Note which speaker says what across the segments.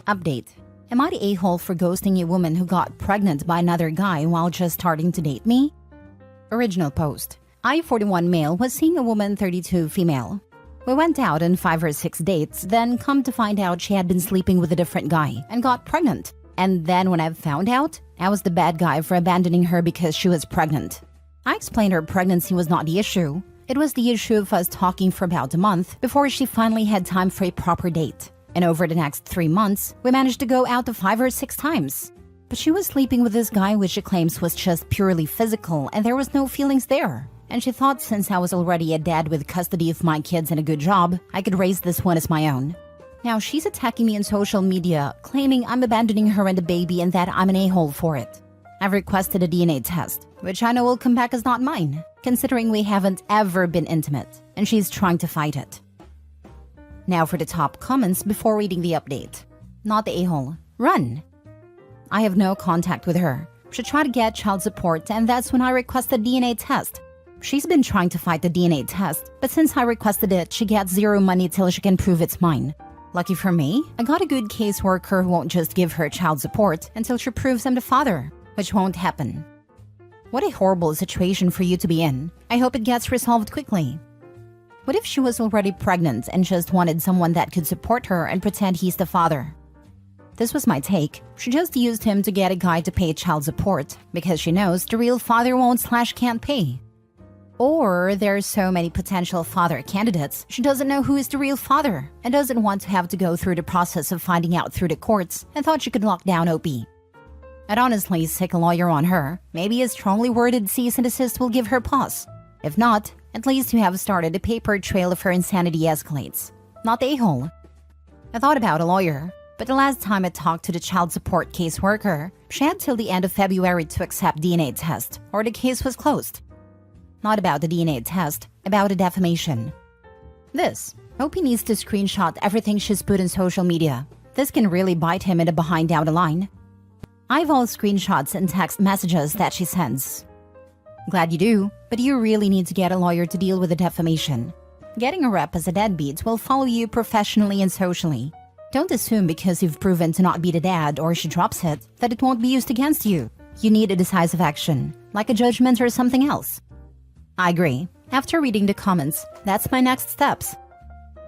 Speaker 1: Update. Am I the a-hole for ghosting a woman who got pregnant by another guy while just starting to date me? Original post. I, 41 male, was seeing a woman, 32 female. We went out on 5 or 6 dates, then come to find out she had been sleeping with a different guy and got pregnant. And then when I found out, I was the bad guy for abandoning her because she was pregnant. I explained her pregnancy was not the issue. It was the issue of us talking for about a month before she finally had time for a proper date. And over the next 3 months, we managed to go out to 5 or 6 times. But she was sleeping with this guy which she claims was just purely physical and there was no feelings there. And she thought since I was already a dad with custody of my kids and a good job, I could raise this one as my own. Now she's attacking me on social media, claiming I'm abandoning her and the baby and that I'm an a-hole for it. I've requested a DNA test, which I know will come back as not mine, considering we haven't ever been intimate, and she's trying to fight it. Now for the top comments before reading the update. Not the a-hole. Run! I have no contact with her. She tried to get child support and that's when I requested a DNA test. She's been trying to fight the DNA test, but since I requested it, she gets zero money till she can prove it's mine. Lucky for me, I got a good caseworker who won't just give her child support until she proves I'm the father, which won't happen. What a horrible situation for you to be in. I hope it gets resolved quickly. What if she was already pregnant and just wanted someone that could support her and pretend he's the father? This was my take. She just used him to get a guy to pay child support because she knows the real father won't/can't pay. Or there's so many potential father candidates, she doesn't know who is the real father and doesn't want to have to go through the process of finding out through the courts and thought she could lock down OP. I'd honestly sick a lawyer on her. Maybe a strongly worded cease and desist will give her pause. If not, at least you have started a paper trail if her insanity escalates. Not the a-hole. I thought about a lawyer, but the last time I talked to the child support caseworker, she had till the end of February to accept DNA test, or the case was closed. Not about the DNA test, about a defamation. This. OP needs to screenshot everything she's put in social media. This can really bite him in the behind down the line. I've all screenshots and text messages that she sends. Glad you do, but you really need to get a lawyer to deal with the defamation. Getting a rep as a deadbeat will follow you professionally and socially. Don't assume because you've proven to not be the dad or she drops it, that it won't be used against you. You need a decisive action, like a judgment or something else. I agree. After reading the comments, that's my next steps.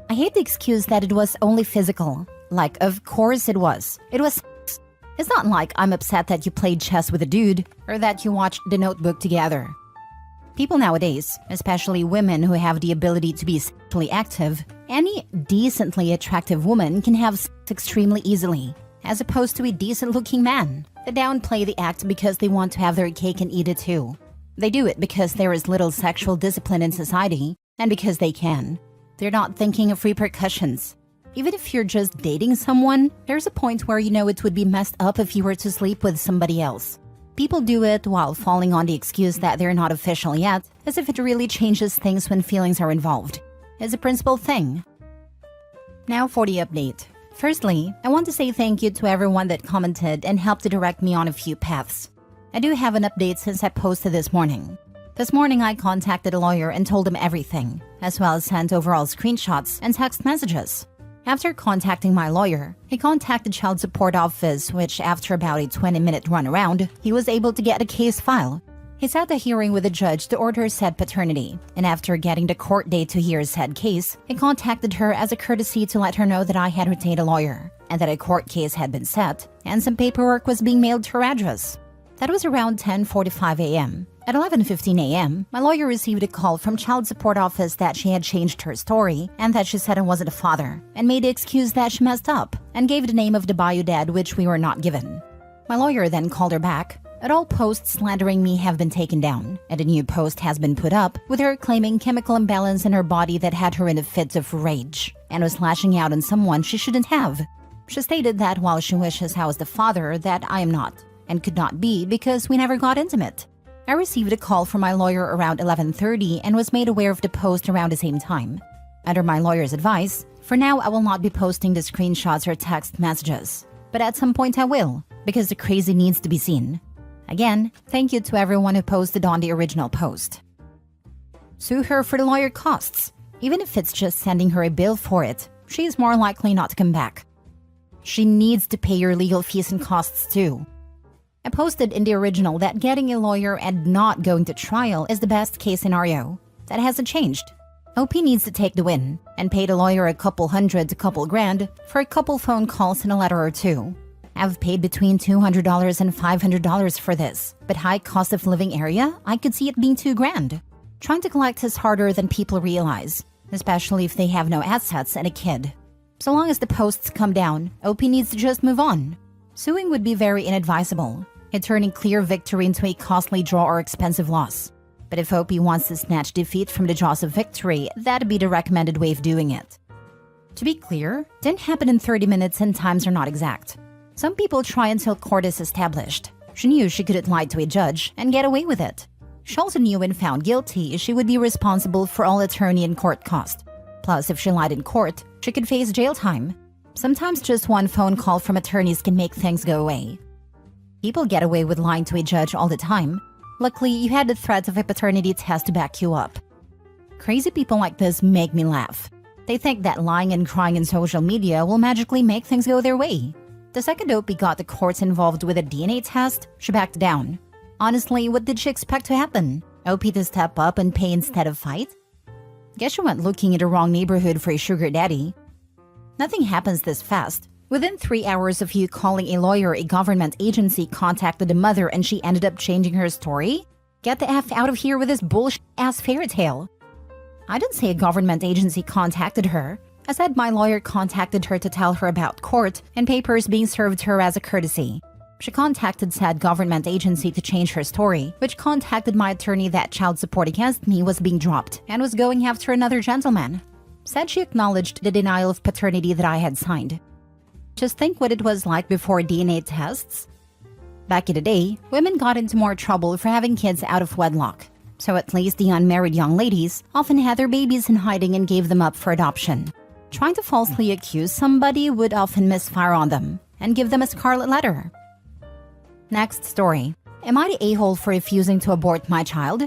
Speaker 1: I hate the excuse that it was only physical. Like, of course it was. It was sex. It's not like I'm upset that you played chess with a dude or that you watched The Notebook together. People nowadays, especially women who have the ability to be sexually active, any decently attractive woman can have sex extremely easily, as opposed to a decent-looking man. They downplay the act because they want to have their cake and eat it too. They do it because there is little sexual discipline in society, and because they can. They're not thinking of repercussions. Even if you're just dating someone, there's a point where you know it would be messed up if you were to sleep with somebody else. People do it while falling on the excuse that they're not official yet, as if it really changes things when feelings are involved. It's a principal thing. Now for the update. Firstly, I want to say thank you to everyone that commented and helped to direct me on a few paths. I do have an update since I posted this morning. This morning I contacted a lawyer and told him everything, as well as sent overall screenshots and text messages. After contacting my lawyer, he contacted Child Support Office, which after about a 20-minute runaround, he was able to get a case file. He set a hearing with the judge to order said paternity, and after getting the court date to hear said case, he contacted her as a courtesy to let her know that I had retained a lawyer, and that a court case had been set, and some paperwork was being mailed to her address. That was around 10:45 a.m. At 11:15 a.m., my lawyer received a call from Child Support Office that she had changed her story and that she said I wasn't a father, and made the excuse that she messed up, and gave the name of the bio dad which we were not given. My lawyer then called her back. And all posts slandering me have been taken down, and a new post has been put up with her claiming chemical imbalance in her body that had her in a fit of rage, and was lashing out on someone she shouldn't have. She stated that while she wishes I was the father, that I am not, and could not be because we never got intimate. I received a call from my lawyer around 11:30 and was made aware of the post around the same time. Under my lawyer's advice, for now I will not be posting the screenshots or text messages. But at some point I will, because the crazy needs to be seen. Again, thank you to everyone who posted on the original post. Sue her for the lawyer costs. Even if it's just sending her a bill for it, she is more likely not to come back. she needs to pay your legal fees and costs too. I posted in the original that getting a lawyer and not going to trial is the best case scenario. That hasn't changed. OP needs to take the win and pay the lawyer a couple hundred to couple grand for a couple phone calls and a letter or two. I've paid between $200 and $500 for this, but high cost of living area, I could see it being $2,000. Trying to collect is harder than people realize, especially if they have no assets and a kid. So long as the posts come down, OP needs to just move on. Suing would be very inadvisable, it turning clear victory into a costly draw or expensive loss. But if OP wants to snatch defeat from the jaws of victory, that'd be the recommended way of doing it. To be clear, didn't happen in 30 minutes and times are not exact. Some people try until court is established. She knew she couldn't lie to a judge and get away with it. She also knew when found guilty, she would be responsible for all attorney and court cost. Plus, if she lied in court, she could face jail time. Sometimes just one phone call from attorneys can make things go away. People get away with lying to a judge all the time. Luckily, you had the threat of a paternity test to back you up. Crazy people like this make me laugh. They think that lying and crying in social media will magically make things go their way. The second OP got the courts involved with a DNA test, she backed down. Honestly, what did she expect to happen? OP to step up and pay instead of fight? Guess she went looking in the wrong neighborhood for a sugar daddy. Nothing happens this fast. Within 3 hours of you calling a lawyer, a government agency contacted the mother and she ended up changing her story? Get the F out of here with this bullshit-ass fairy tale. I didn't say a government agency contacted her. I said my lawyer contacted her to tell her about court and papers being served her as a courtesy. She contacted said government agency to change her story, which contacted my attorney that child support against me was being dropped and was going after another gentleman. Said she acknowledged the denial of paternity that I had signed. Just think what it was like before DNA tests. Back in the day, women got into more trouble for having kids out of wedlock. So at least the unmarried young ladies often had their babies in hiding and gave them up for adoption. Trying to falsely accuse somebody would often misfire on them and give them a scarlet letter. Next story. Am I the a-hole for refusing to abort my child?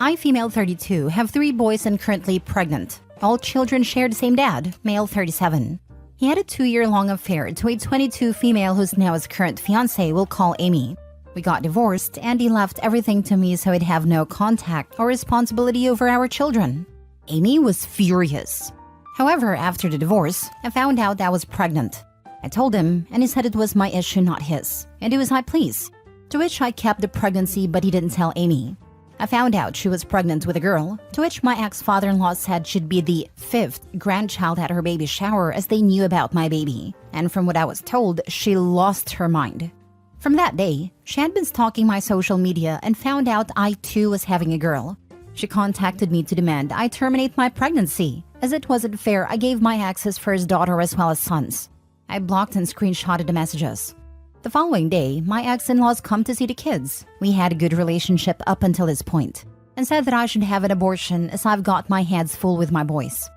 Speaker 1: I, female 32, have 3 boys and currently pregnant. All children share the same dad, male 37. He had a 2-year-long affair to a 22 female who's now his current fiancée we'll call Amy. We got divorced and he left everything to me so he'd have no contact or responsibility over our children. Amy was furious. However, after the divorce, I found out I was pregnant. I told him and he said it was my issue, not his, and he was like, please. To which I kept the pregnancy but he didn't tell Amy. I found out she was pregnant with a girl, to which my ex-father-in-law said she'd be the 5th grandchild at her baby shower as they knew about my baby. And from what I was told, she lost her mind. From that day, she had been stalking my social media and found out I too was having a girl. She contacted me to demand I terminate my pregnancy, as it wasn't fair I gave my ex's first daughter as well as sons. I blocked and screenshotted the messages. The following day, my ex-in-laws come to see the kids. We had a good relationship up until this point, and said that I should have an abortion as I've got my hands full with my boys.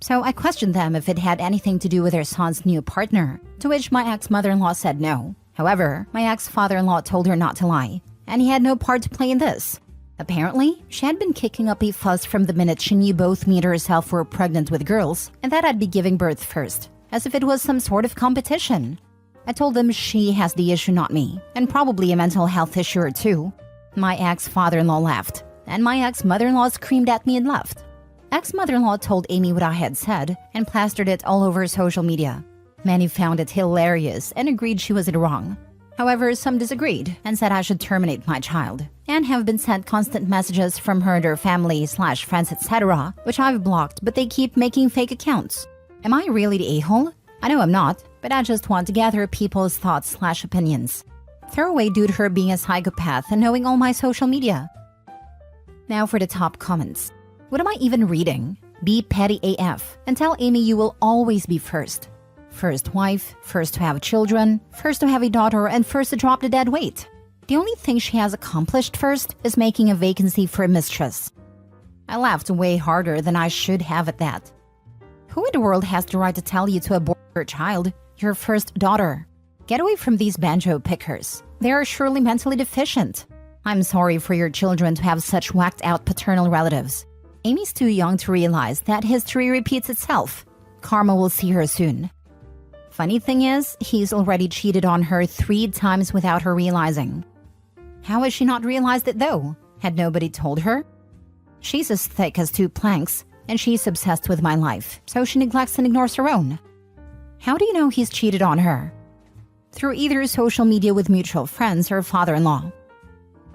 Speaker 1: So I questioned them if it had anything to do with their son's new partner, to which my ex-mother-in-law said no. However, my ex-father-in-law told her not to lie, and he had no part to play in this. Apparently, she had been kicking up a fuss from the minute she knew both me and herself were pregnant with girls, and that I'd be giving birth first, as if it was some sort of competition. I told them she has the issue, not me, and probably a mental health issue or two. My ex-father-in-law laughed, and my ex-mother-in-law screamed at me and left. Ex-mother-in-law told Amy what I had said and plastered it all over social media. Many found it hilarious and agreed she was in the wrong. However, some disagreed and said I should terminate my child, and have been sent constant messages from her and her family/friends, etc., which I've blocked, but they keep making fake accounts. Am I really the a-hole? I know I'm not, but I just want to gather people's thoughts/opinions. Throwaway due to her being a psychopath and knowing all my social media. Now for the top comments. What am I even reading? Be petty AF and tell Amy you will always be first. First wife, first to have children, first to have a daughter, and first to drop the dead weight. The only thing she has accomplished first is making a vacancy for a mistress. I laughed way harder than I should have at that. Who in the world has the right to tell you to abort your child, your first daughter? Get away from these banjo pickers. They are surely mentally deficient. I'm sorry for your children to have such whacked-out paternal relatives. Amy's too young to realize that history repeats itself. Karma will see her soon. Funny thing is, he's already cheated on her 3 times without her realizing. How has she not realized it though? Had nobody told her? She's as thick as 2 planks, and she's obsessed with my life, so she neglects and ignores her own. How do you know he's cheated on her? Through either social media with mutual friends or father-in-law.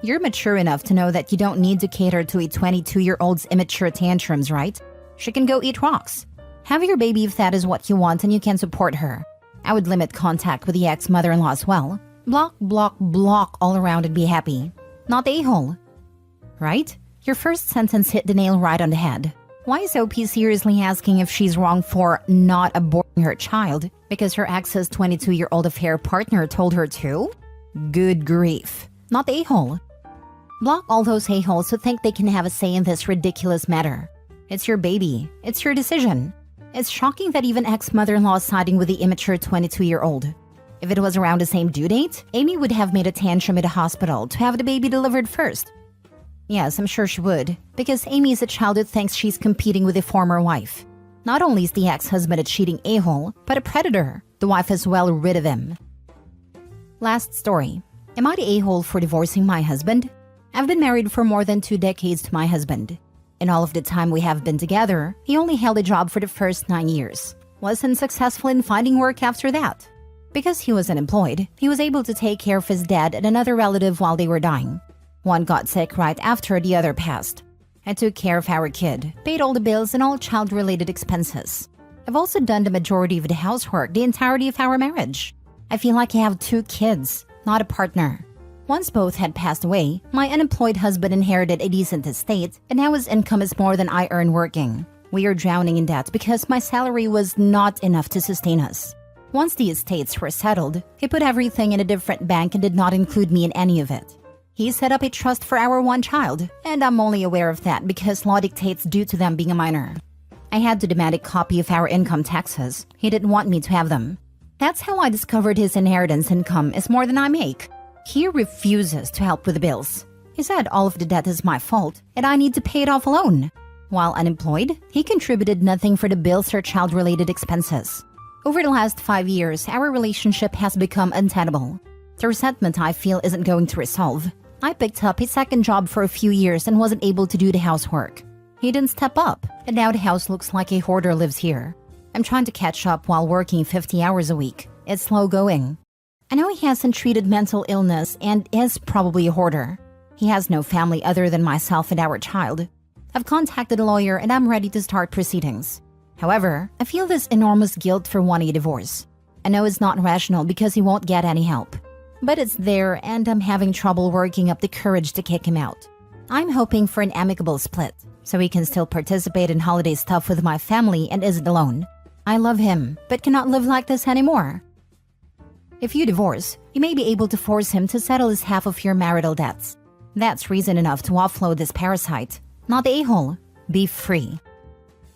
Speaker 1: You're mature enough to know that you don't need to cater to a 22-year-old's immature tantrums, right? She can go eat rocks. Have your baby if that is what you want and you can support her. I would limit contact with the ex-mother-in-law as well. Block, block, block all around and be happy. Not the a-hole. Right? Your first sentence hit the nail right on the head. Why is OP seriously asking if she's wrong for not aborting her child because her ex's 22-year-old affair partner told her to? Good grief. Not the a-hole. Block all those a-holes who think they can have a say in this ridiculous matter. It's your baby. It's your decision. It's shocking that even ex-mother-in-law is siding with the immature 22-year-old. If it was around the same due date, Amy would have made a tantrum at a hospital to have the baby delivered first. Yes, I'm sure she would, because Amy is a child who thinks she's competing with a former wife. Not only is the ex-husband a cheating a-hole, but a predator. The wife is well rid of him. Last story. Am I the a-hole for divorcing my husband? I've been married for more than 2 decades to my husband. In all of the time we have been together, he only held a job for the first 9 years. Wasn't successful in finding work after that. Because he was unemployed, he was able to take care of his dad and another relative while they were dying. One got sick right after the other passed. I took care of our kid, paid all the bills and all child-related expenses. I've also done the majority of the housework the entirety of our marriage. I feel like I have 2 kids, not a partner. Once both had passed away, my unemployed husband inherited a decent estate, and now his income is more than I earn working. We are drowning in debt because my salary was not enough to sustain us. Once the estates were settled, he put everything in a different bank and did not include me in any of it. He set up a trust for our 1 child, and I'm only aware of that because law dictates due to them being a minor. I had to demand a copy of our income taxes. He didn't want me to have them. That's how I discovered his inheritance income is more than I make. He refuses to help with the bills. He said all of the debt is my fault, and I need to pay it off alone. While unemployed, he contributed nothing for the bills or child-related expenses. Over the last 5 years, our relationship has become untenable. The resentment I feel isn't going to resolve. I picked up a second job for a few years and wasn't able to do the housework. He didn't step up, and now the house looks like a hoarder lives here. I'm trying to catch up while working 50 hours a week. It's slow going. I know he hasn't treated mental illness and is probably a hoarder. He has no family other than myself and our child. I've contacted a lawyer and I'm ready to start proceedings. However, I feel this enormous guilt for wanting a divorce. I know it's not rational because he won't get any help. But it's there and I'm having trouble working up the courage to kick him out. I'm hoping for an amicable split, so he can still participate in holiday stuff with my family and isn't alone. I love him, but cannot live like this anymore. If you divorce, you may be able to force him to settle his half of your marital debts. That's reason enough to offload this parasite. Not the a-hole. Be free.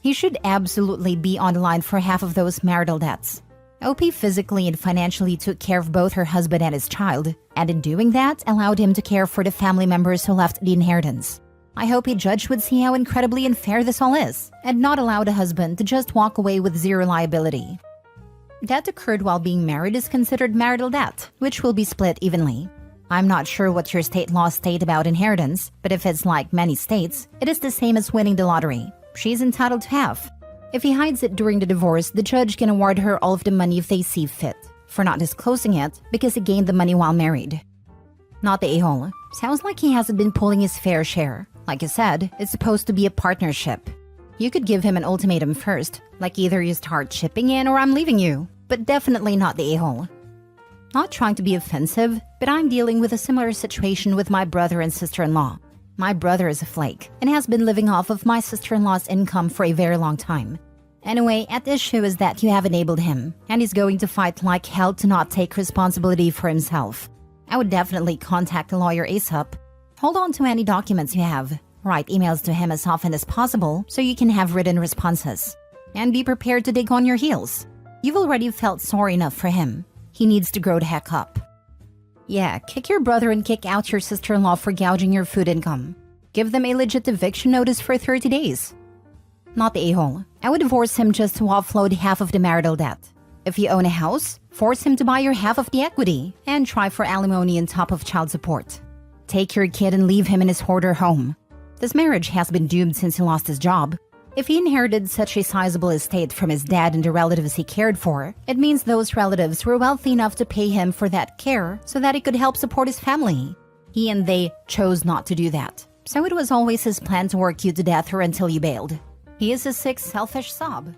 Speaker 1: He should absolutely be on the line for half of those marital debts. OP physically and financially took care of both her husband and his child, and in doing that, allowed him to care for the family members who left the inheritance. I hope a judge would see how incredibly unfair this all is, and not allow the husband to just walk away with zero liability. Debt occurred while being married is considered marital debt, which will be split evenly. I'm not sure what your state laws state about inheritance, but if it's like many states, it is the same as winning the lottery. She's entitled to half. If he hides it during the divorce, the judge can award her all of the money if they see fit, for not disclosing it because he gained the money while married. Not the a-hole. Sounds like he hasn't been pulling his fair share. Like I said, it's supposed to be a partnership. You could give him an ultimatum first, like either you start chipping in or I'm leaving you, but definitely not the a-hole. Not trying to be offensive, but I'm dealing with a similar situation with my brother and sister-in-law. My brother is a flake and has been living off of my sister-in-law's income for a very long time. Anyway, at issue is that you have enabled him, and he's going to fight like hell to not take responsibility for himself. I would definitely contact a lawyer ASAP. Hold on to any documents you have. Write emails to him as often as possible so you can have written responses. And be prepared to dig on your heels. You've already felt sorry enough for him. He needs to grow the heck up. Yeah, kick your brother and kick out your sister-in-law for gouging your food income. Give them a legit eviction notice for 30 days. Not the a-hole. I would divorce him just to offload half of the marital debt. If you own a house, force him to buy your half of the equity and try for alimony on top of child support. Take your kid and leave him in his hoarder home. This marriage has been doomed since he lost his job. If he inherited such a sizable estate from his dad and the relatives he cared for, it means those relatives were wealthy enough to pay him for that care so that he could help support his family. He and they chose not to do that. So it was always his plan to work you to death or until you bailed. He is a sick, selfish sob.